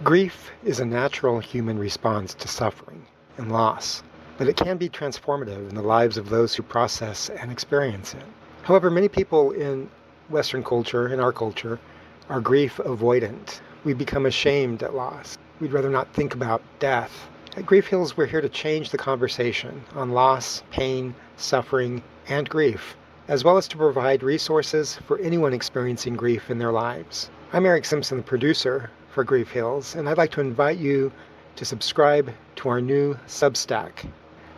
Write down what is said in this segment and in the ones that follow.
Grief is a natural human response to suffering and loss, but it can be transformative in the lives of those who process and experience it. However, many people in Western culture, in our culture, are grief avoidant. We become ashamed at loss. We'd rather not think about death. At Grief Heals, we're here to change the conversation on loss, pain, suffering, and grief, as well as to provide resources for anyone experiencing grief in their lives. I'm Eric Simpson, the producer for Grief Heals, and I'd like to invite you to subscribe to our new Substack.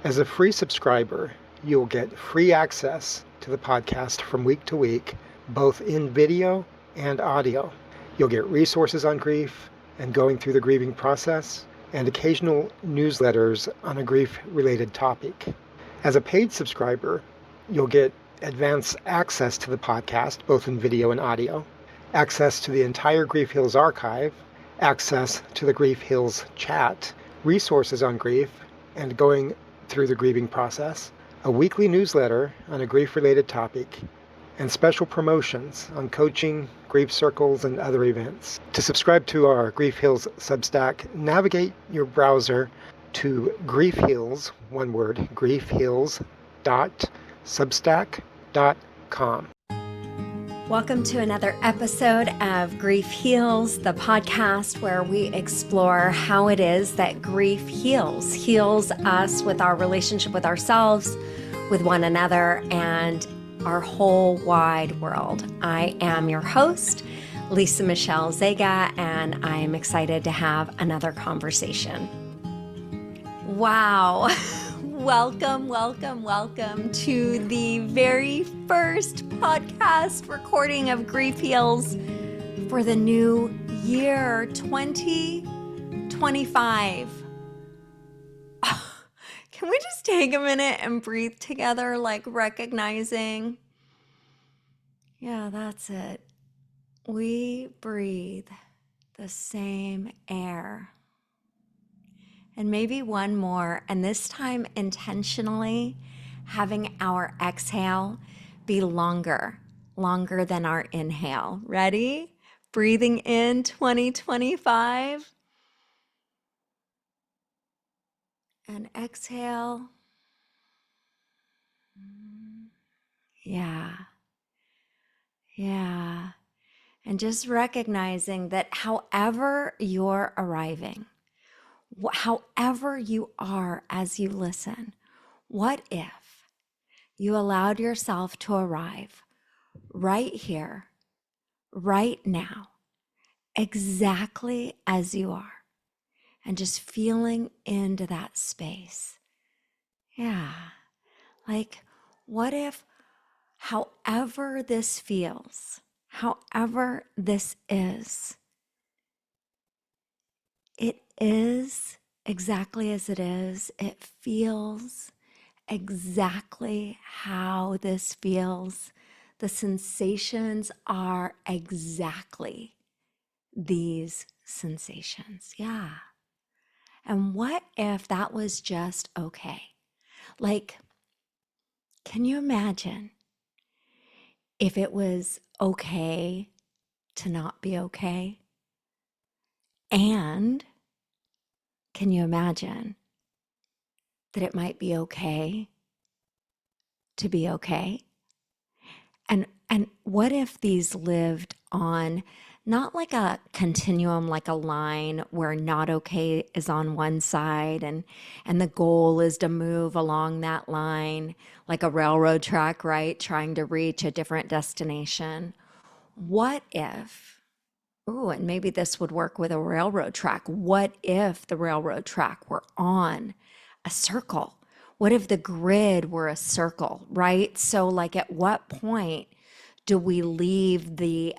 As a free subscriber, you'll get free access to the podcast from week to week, both in video and audio. You'll get resources on grief and going through the grieving process, and occasional newsletters on a grief-related topic. As a paid subscriber, you'll get advance access to the podcast, both in video and audio, access to the entire Grief Heals archive, access to the Grief Heals chat, resources on grief and going through the grieving process, a weekly newsletter on a grief-related topic, and special promotions on coaching, grief circles, and other events. To subscribe to our Grief Heals Substack, navigate your browser to Grief Heals, one word, griefheals.substack.com. Welcome to another episode of Grief Heals, the podcast where we explore how it is that grief heals us with our relationship with ourselves, with one another, and our whole wide world. I am your host, Lisa Michelle Zega, and I am excited to have another conversation. Wow. Welcome to the very first podcast recording of Grief Heals for the new year, 2025. Can we just take a minute and breathe together, like recognizing, yeah, that's it. We breathe the same air. And maybe one more, and this time intentionally having our exhale be longer than our inhale. Ready? Breathing in 2025. And exhale. Yeah. And just recognizing that however you're arriving, however you are as you listen, what if you allowed yourself to arrive right here, right now, exactly as you are, and just feeling into that space? Yeah. Like, what if, however this feels, however this is, it is exactly as it is. It feels exactly how this feels. The sensations are exactly these sensations. Yeah. And what if that was just okay? Like, can you imagine if it was okay to not be okay? And can you imagine that it might be okay to be okay? And what if these lived on not like a continuum, like a line where not okay is on one side and the goal is to move along that line like a railroad track, right? Trying to reach a different destination. What if, and maybe this would work with a railroad track. What if the railroad track were on a circle? What if the grid were a circle, right? So like at what point do we leave the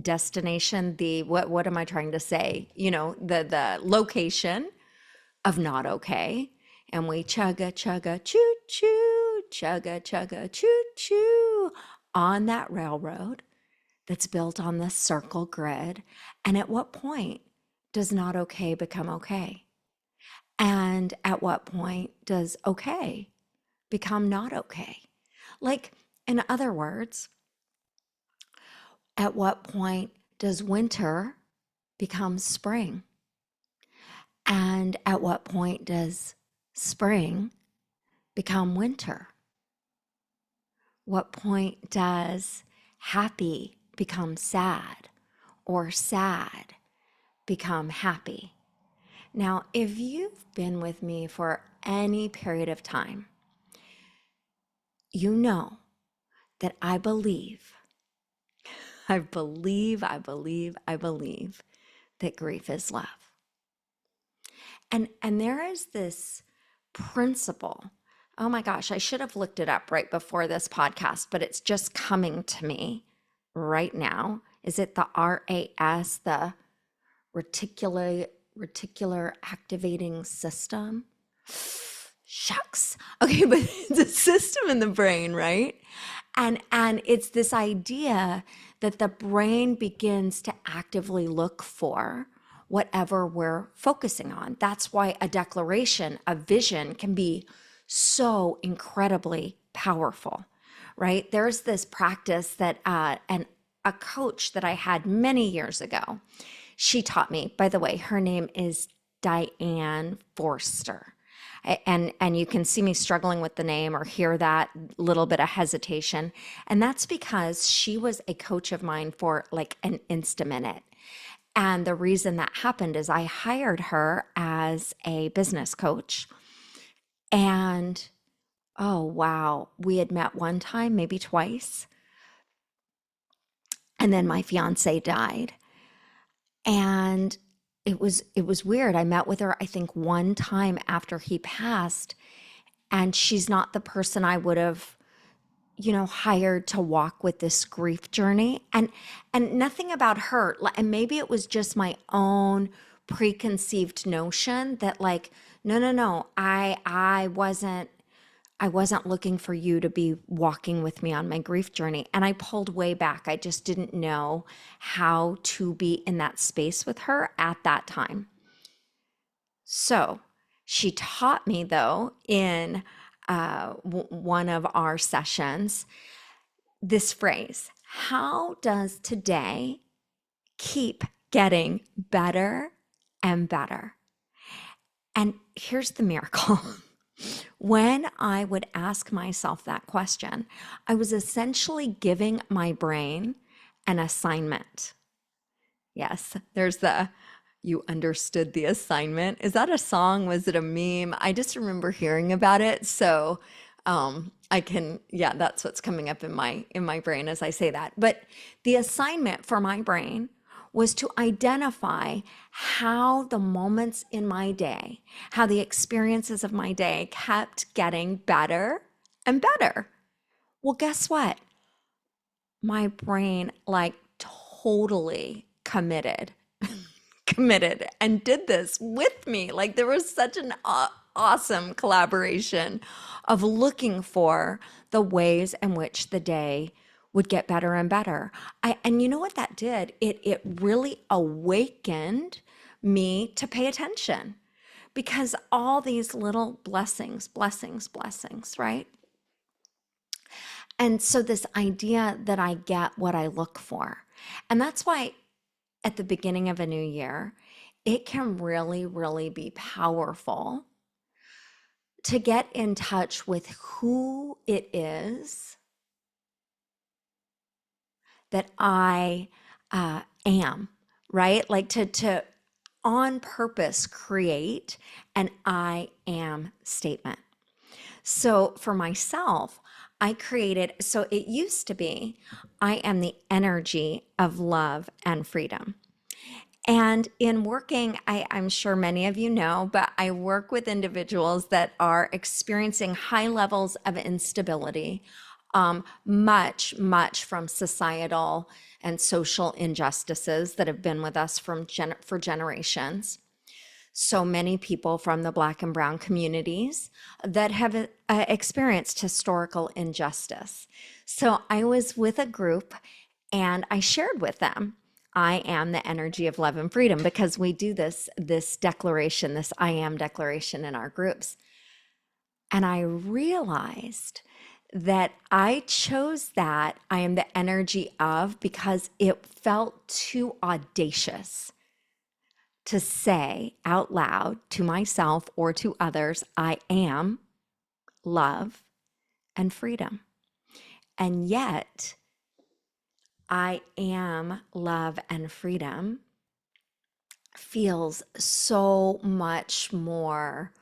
destination, what am I trying to say? The location of not okay. And we chugga, choo, choo, chugga, choo, choo on that railroad that's built on this circle grid. And at what point does not okay become okay? And at what point does okay become not okay? Like, in other words, at what point does winter becomes spring? And at what point does spring become winter? What point does happy become sad or sad become happy? Now, if you've been with me for any period of time, you know that I believe that grief is love. And there is this principle. Oh my gosh, I should have looked it up right before this podcast, but it's just coming to me right now. Is it the RAS, the reticular activating system? Shucks. Okay, but it's a system in the brain, right? And it's this idea that the brain begins to actively look for whatever we're focusing on. That's why a declaration, a vision can be so incredibly powerful, right? There's this practice that a coach that I had many years ago, she taught me. By the way, her name is Diane Forster. And you can see me struggling with the name or hear that little bit of hesitation. And that's because she was a coach of mine for like an minute. And the reason that happened is I hired her as a business coach. And oh, wow, we had met one time, maybe twice. And then my fiance died. And it was weird. I met with her, I think, one time after he passed, and she's not the person I would have, hired to walk with this grief journey. And nothing about her. And maybe it was just my own preconceived notion that like, no, I wasn't looking for you to be walking with me on my grief journey. And I pulled way back. I just didn't know how to be in that space with her at that time. So she taught me, though, in one of our sessions, this phrase: how does today keep getting better and better? And here's the miracle. When I would ask myself that question, I was essentially giving my brain an assignment. Yes, there's you understood the assignment. Is that a song? Was it a meme? I just remember hearing about it. So that's what's coming up in my brain as I say that. But the assignment for my brain was to identify how the moments in my day, how the experiences of my day kept getting better and better. Well, guess what? My brain totally committed and did this with me. Like there was such an awesome collaboration of looking for the ways in which the day would get better and better. And you know what that did? It really awakened me to pay attention, because all these little blessings, right? And so this idea that I get what I look for. And that's why at the beginning of a new year, it can really, really be powerful to get in touch with who it is that I am, right? Like to on purpose create an I am statement. So for myself, I created, so it used to be, I am the energy of love and freedom. And in working, I'm sure many of you know, but I work with individuals that are experiencing high levels of instability, much from societal and social injustices that have been with us for generations. So many people from the Black and Brown communities that have experienced historical injustice. So I was with a group and I shared with them, I am the energy of love and freedom, because we do this declaration, this I am declaration in our groups. And I realized that I chose that I am the energy of because it felt too audacious to say out loud to myself or to others, I am love and freedom. And yet, I am love and freedom feels so much more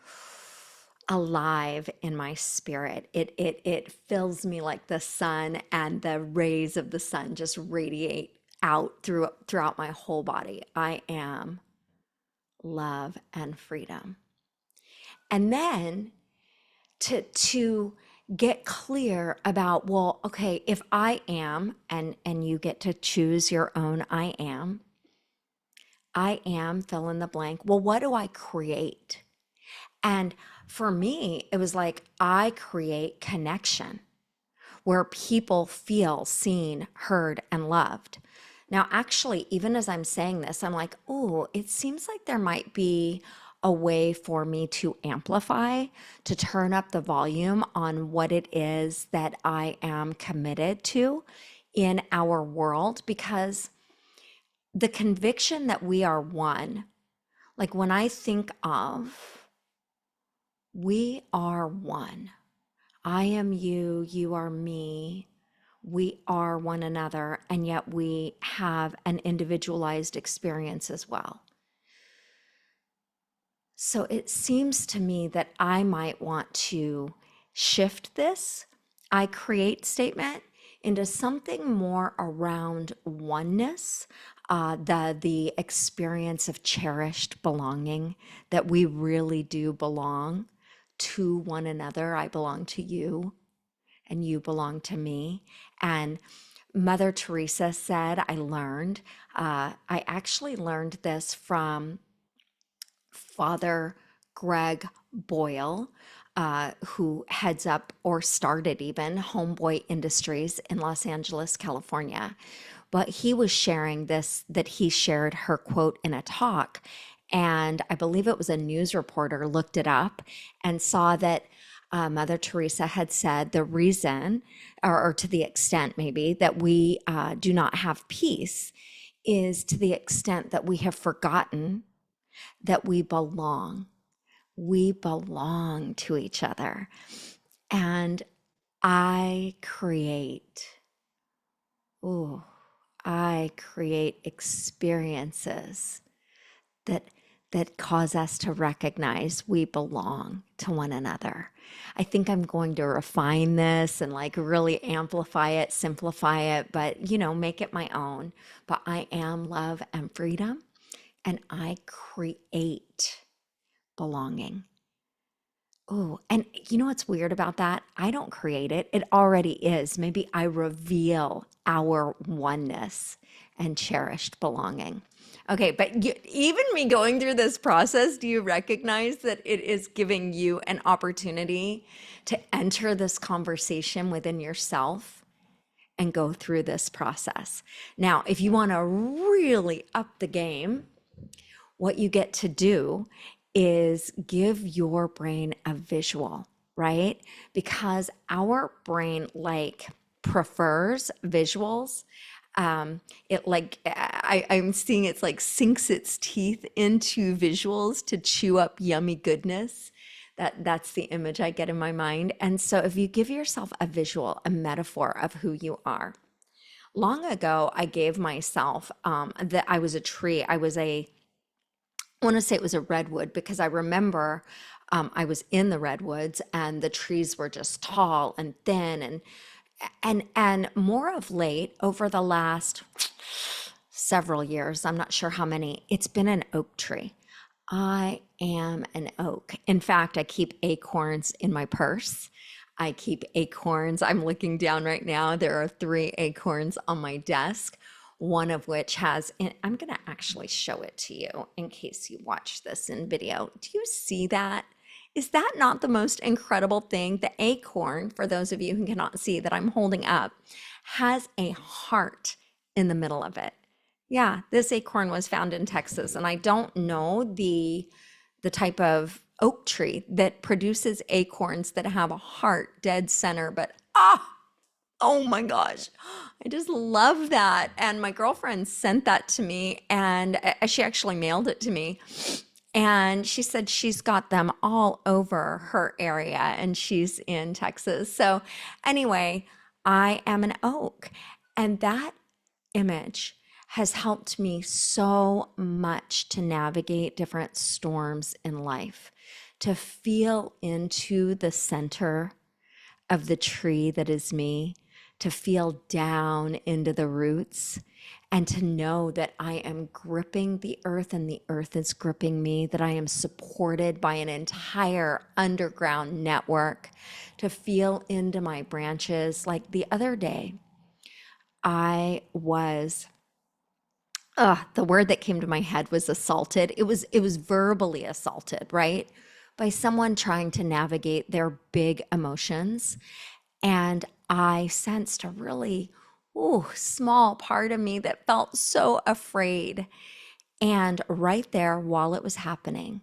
alive in my spirit. It fills me like the sun, and the rays of the sun just radiate out throughout my whole body. I am love and freedom. And then to get clear about, well, okay, if I am, and you get to choose your own I am fill in the blank. Well, what do I create? And for me, it was like I create connection where people feel seen, heard, and loved. Now, actually, even as I'm saying this, I'm like, oh, it seems like there might be a way for me to amplify, to turn up the volume on what it is that I am committed to in our world, because the conviction that we are one, like when I think of we are one, I am you, you are me, we are one another, and yet we have an individualized experience as well. So it seems to me that I might want to shift this I create statement into something more around oneness, the experience of cherished belonging, that we really do belong to one another. I belong to you and you belong to me. And Mother Teresa said, I actually learned this from Father Greg Boyle, who heads up or started even Homeboy Industries in Los Angeles, California. But he was sharing this, that he shared her quote in a talk. And I believe it was a news reporter looked it up and saw that Mother Teresa had said the reason, or to the extent maybe, that we do not have peace is to the extent that we have forgotten that we belong. We belong to each other. And I create, ooh, I create experiences that cause us to recognize we belong to one another. I think I'm going to refine this and like really amplify it, simplify it, but make it my own. But I am love and freedom, and I create belonging. Oh, and you know what's weird about that? I don't create it. It already is. Maybe I reveal our oneness and cherished belonging. Okay, but even me going through this process, do you recognize that it is giving you an opportunity to enter this conversation within yourself and go through this process? Now, if you want to really up the game, what you get to do is give your brain a visual, right? Because our brain like prefers visuals. It like I'm seeing it's like sinks its teeth into visuals to chew up yummy goodness. That's the image I get in my mind. And so if you give yourself a visual, a metaphor of who you are. Long ago, I gave myself that I was a tree. I want to say it was a redwood, because I remember I was in the redwoods and the trees were just tall and thin, and more of late, over the last several years, I'm not sure how many, it's been an oak tree. I am an oak. In fact, I keep acorns in my purse. I keep acorns. I'm looking down right now. There are 3 acorns on my desk, one of which has, and I'm going to actually show it to you in case you watch this in video. Do you see that? Is that not the most incredible thing? The acorn, for those of you who cannot see that I'm holding up, has a heart in the middle of it. Yeah, this acorn was found in Texas, and I don't know the type of oak tree that produces acorns that have a heart dead center, but Oh my gosh. I just love that. And my girlfriend sent that to me, and she actually mailed it to me. And she said she's got them all over her area, and she's in Texas. So, anyway, I am an oak. And that image has helped me so much to navigate different storms in life, to feel into the center of the tree that is me, to feel down into the roots, and to know that I am gripping the earth and the earth is gripping me, that I am supported by an entire underground network, to feel into my branches. Like the other day, I was the word that came to my head was assaulted. It was verbally assaulted, right? By someone trying to navigate their big emotions. And I sensed a really small part of me that felt so afraid. And right there, while it was happening,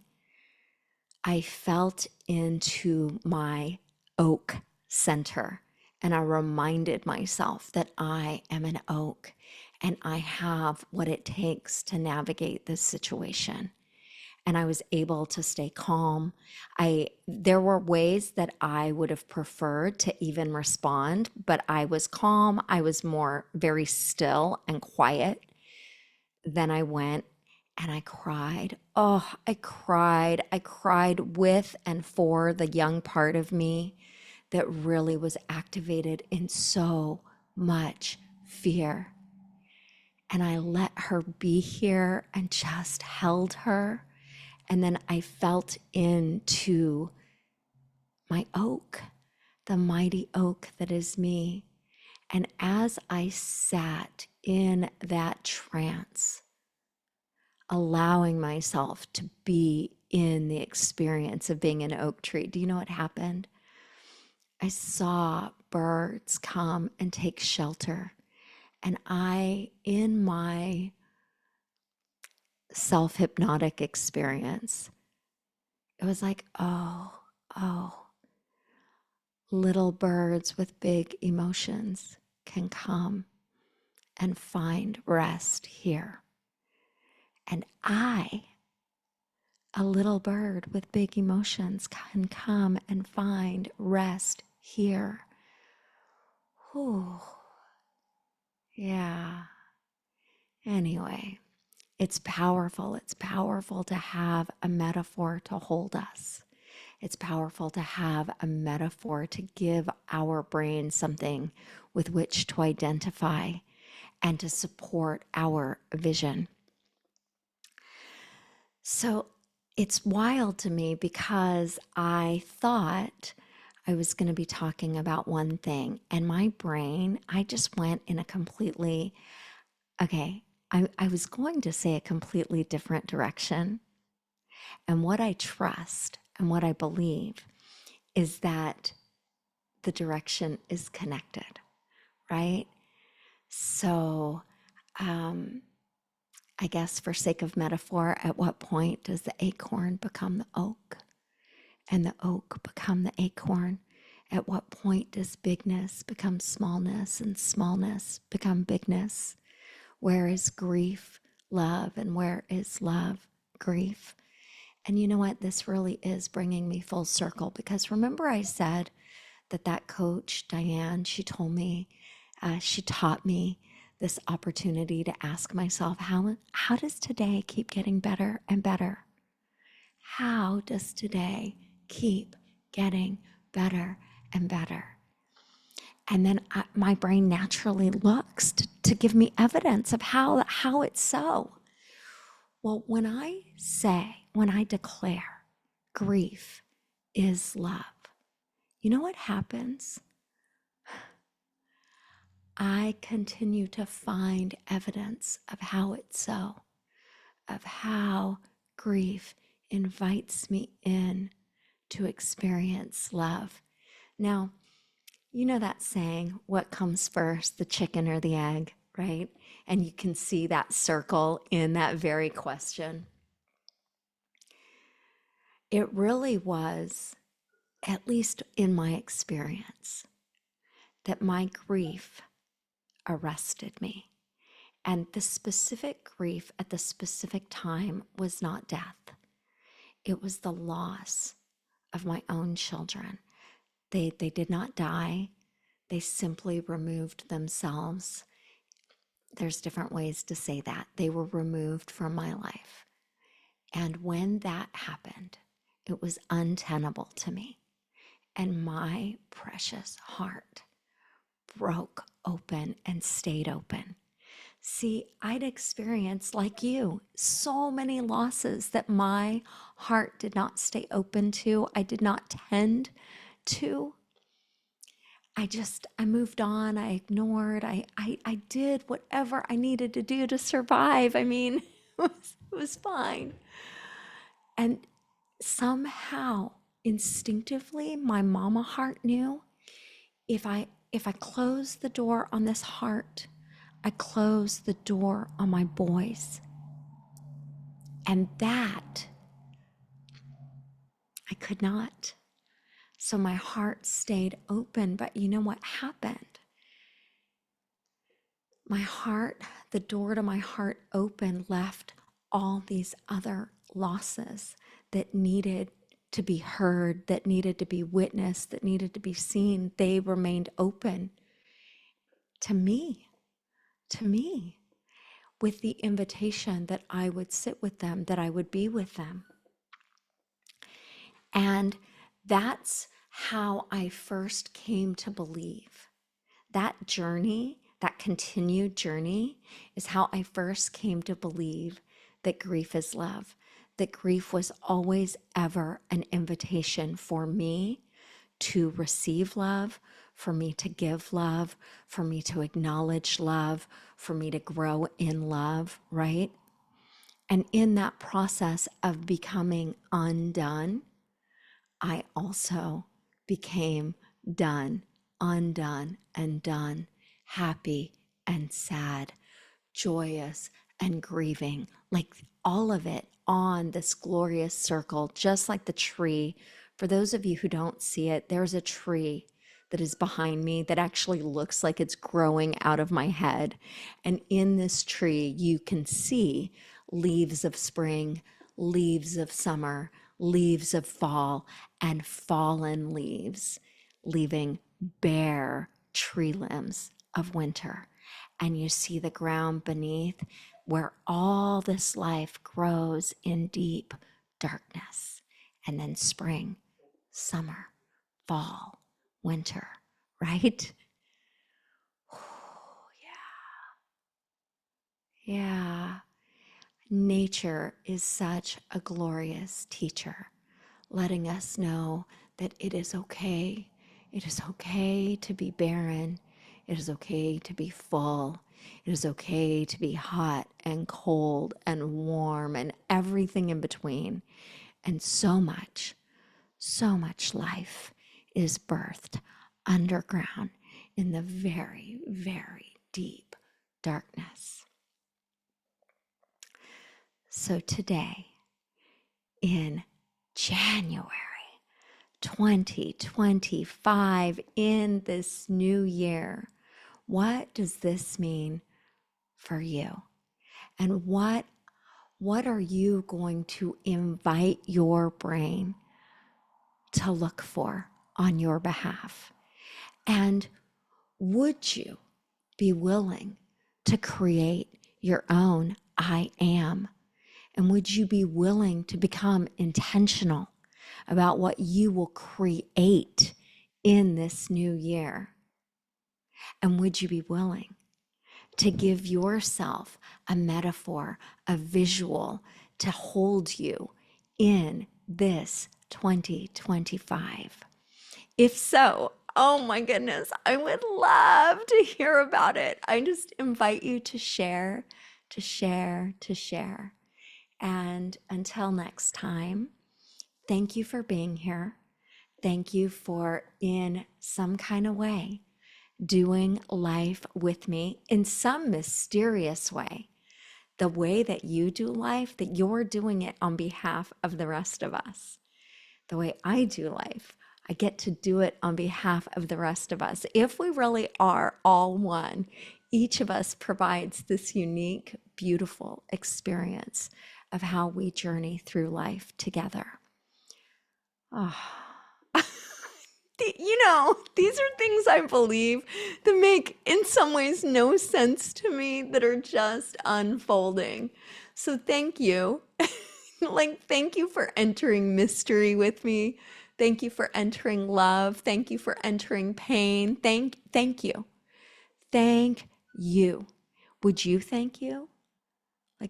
I felt into my oak center, and I reminded myself that I am an oak and I have what it takes to navigate this situation. And I was able to stay calm. There were ways that I would have preferred to even respond, but I was calm. I was more very still and quiet. Then I went and I cried. Oh, I cried. I cried with and for the young part of me that really was activated in so much fear. And I let her be here and just held her. And then I felt into my oak, the mighty oak that is me. And as I sat in that trance, allowing myself to be in the experience of being an oak tree, do you know what happened? I saw birds come and take shelter. And in my self hypnotic experience, it was like, oh, little birds with big emotions can come and find rest here. And a little bird with big emotions, can come and find rest here. Whew. Yeah. Anyway, it's powerful. It's powerful to have a metaphor to hold us. It's powerful to have a metaphor to give our brain something with which to identify and to support our vision. So it's wild to me because I thought I was going to be talking about one thing, and my brain, I just went in a completely, okay, I was going to say a completely different direction. And what I trust and what I believe is that the direction is connected, right? So, I guess for sake of metaphor, at what point does the acorn become the oak and the oak become the acorn? At what point does bigness become smallness and smallness become bigness? Where is grief love and where is love grief? And you know what? This really is bringing me full circle, because remember I said that coach, Diane, she told me, she taught me this opportunity to ask myself, how does today keep getting better and better? How does today keep getting better and better? And then my brain naturally looks to give me evidence of how it's so. Well, when I declare grief is love, you know what happens? I continue to find evidence of how it's so, of how grief invites me in to experience love. Now, you know that saying, what comes first, the chicken or the egg, right? And you can see that circle in that very question. It really was, at least in my experience, that my grief arrested me. And the specific grief at the specific time was not death. It was the loss of my own children. They did not die. They simply removed themselves. There's different ways to say that. They were removed from my life. And when that happened, it was untenable to me. And my precious heart broke open and stayed open. See, I'd experienced, like you, so many losses that my heart did not stay open to. I did not tend to. I moved on. I ignored. I did whatever I needed to do to survive. I mean, it was fine. And somehow, instinctively, my mama heart knew if I close the door on this heart, I close the door on my boys. And that I could not. So my heart stayed open. But you know what happened? My heart, the door to my heart open, left all these other losses that needed to be heard, that needed to be witnessed, that needed to be seen. They remained open to me, with the invitation that I would sit with them, that I would be with them. And that's how I first came to believe. That journey, that continued journey, is how I first came to believe that grief is love, that grief was always ever an invitation for me to receive love, for me to give love, for me to acknowledge love, for me to grow in love, right? And in that process of becoming undone, I also became done, undone and done, happy and sad, joyous and grieving, like all of it on this glorious circle, just like the tree. For those of you who don't see it, there's a tree that is behind me that actually looks like it's growing out of my head. And in this tree, you can see leaves of spring, leaves of summer, leaves of fall, and fallen leaves, leaving bare tree limbs of winter. And you see the ground beneath where all this life grows in deep darkness. And then spring, summer, fall, winter, right? Oh, yeah. Yeah. Nature is such a glorious teacher, letting us know that it is okay. It is okay to be barren. It is okay to be full. It is okay to be hot and cold and warm and everything in between. And so much life is birthed underground in the very, very deep darkness. So today, in January 2025, in this new year, what does this mean for you? And what are you going to invite your brain to look for on your behalf? And would you be willing to create your own I am? And would you be willing to become intentional about what you will create in this new year? And would you be willing to give yourself a metaphor, a visual to hold you in this 2025? If so, oh my goodness, I would love to hear about it. I just invite you to share, to share, to share. And until next time, thank you for being here. Thank you for, in some kind of way, doing life with me in some mysterious way. The way that you do life, that you're doing it on behalf of the rest of us. The way I do life, I get to do it on behalf of the rest of us. If we really are all one, each of us provides this unique, beautiful experience of how we journey through life together. Oh. These are things I believe that make, in some ways, no sense to me, that are just unfolding. So thank you. Thank you for entering mystery with me. Thank you for entering love. Thank you for entering pain. Thank you. Thank you. Would you thank you?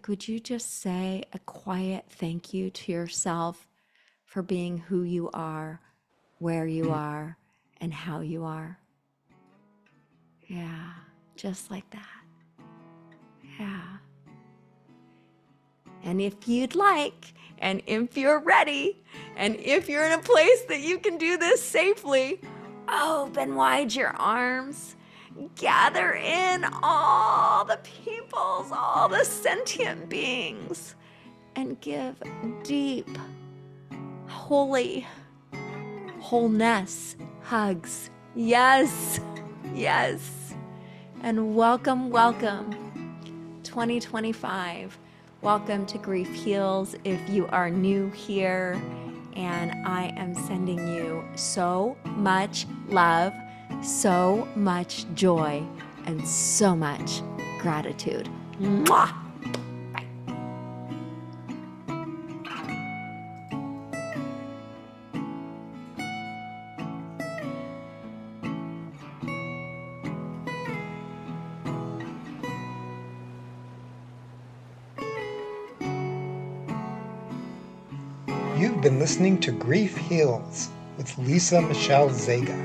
Would you just say a quiet thank you to yourself for being who you are, where you are, and how you are? Yeah, just like that. Yeah. And if you'd like, and if you're ready, and if you're in a place that you can do this safely, open wide your arms. Gather in all the peoples, all the sentient beings, and give deep, holy, wholeness hugs. Yes, yes. And welcome, welcome, 2025. Welcome to Grief Heals if you are new here. And I am sending you so much love, so much joy, and so much gratitude. Mwah! Bye. You've been listening to Grief Heals with Lisa Michelle Zega.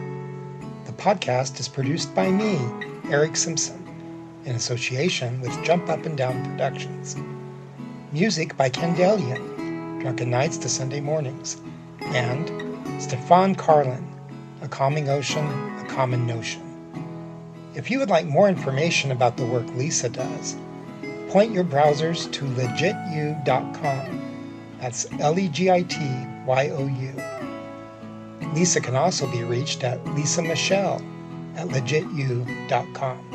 The podcast is produced by me, Eric Simpson, in association with Jump Up and Down Productions. Music by Candelian, Drunken Nights to Sunday Mornings, and Stefan Carlin, A Calming Ocean, A Common Notion. If you would like more information about the work Lisa does, point your browsers to legityou.com. That's LEGITYOU. Lisa can also be reached at lisamichelle@legityou.com.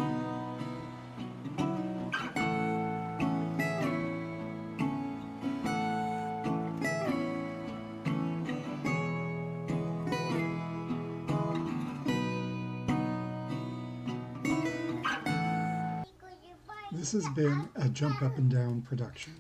This has been a Jump Up and Down production.